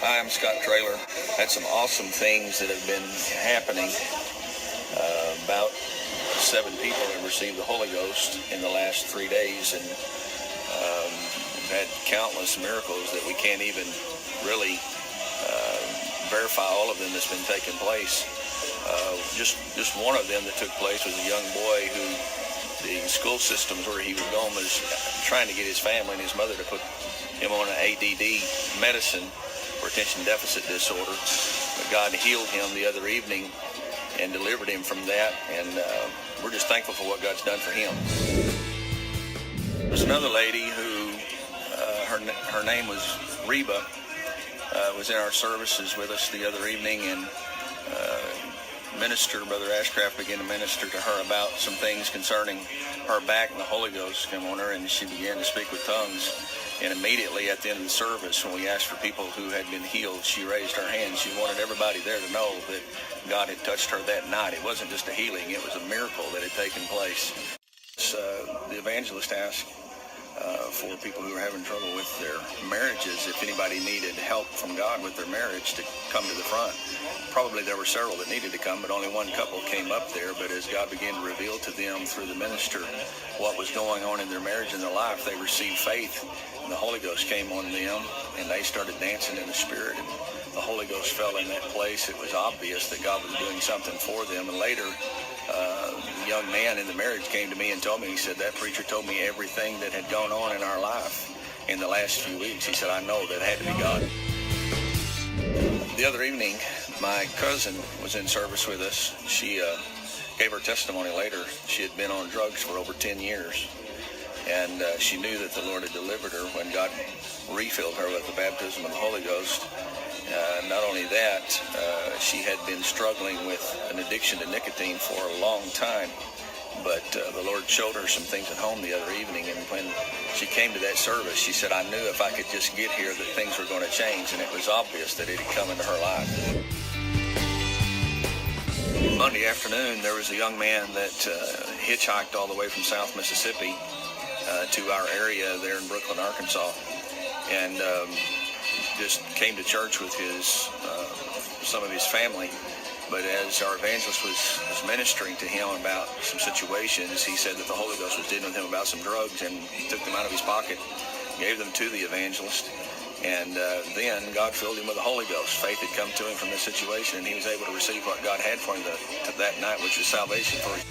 Hi, I'm Scott Traylor. Had some awesome things that have been happening. About 7 people have received the Holy Ghost in the last 3 days, and had countless miracles that we can't even really verify all of them that's been taking place. Just one of them that took place was a young boy who the school systems where he was going was trying to get his family and his mother to put him on an ADD medicine for attention deficit disorder. But God healed him the other evening and delivered him from that, and we're just thankful for what God's done for him. There's another lady who, her name was Reba, was in our services with us the other evening, and Brother Ashcraft began to minister to her about some things concerning her back, and the Holy Ghost came on her, and she began to speak with tongues. And immediately at the end of the service, when we asked for people who had been healed, she raised her hand. She wanted everybody there to know that God had touched her that night. It wasn't just a healing, it was a miracle that had taken place. The evangelist asked for people who were having trouble with their marriages, if anybody needed help from God with their marriage, to come to the front. Probably there were several that needed to come, but only one couple came up there. But as God began to reveal to them through the minister what was going on in their marriage and their life, they received faith, and the Holy Ghost came on them, and they started dancing in the Spirit, and the Holy Ghost fell in that place. It was obvious that God was doing something for them. And later, the young man in the marriage came to me and told me, he said, that preacher told me everything that had gone on in our life in the last few weeks. He said, I know that had to be God. The other evening, my cousin was in service with us. She gave her testimony later. She had been on drugs for over 10 years. And she knew that the Lord had delivered her when God refilled her with the baptism of the Holy Ghost. Not only that, she had been struggling with an addiction to nicotine for a long time. But the Lord showed her some things at home the other evening, and when she came to that service, she said, I knew if I could just get here that things were going to change, and it was obvious that it had come into her life. Monday afternoon, there was a young man that hitchhiked all the way from South Mississippi to our area there in Brooklyn, Arkansas, and just came to church with some of his family. But as our evangelist was ministering to him about some situations, he said that the Holy Ghost was dealing with him about some drugs, and he took them out of his pocket, gave them to the evangelist, and then God filled him with the Holy Ghost. Faith had come to him from this situation, and he was able to receive what God had for him that night, which was salvation for him.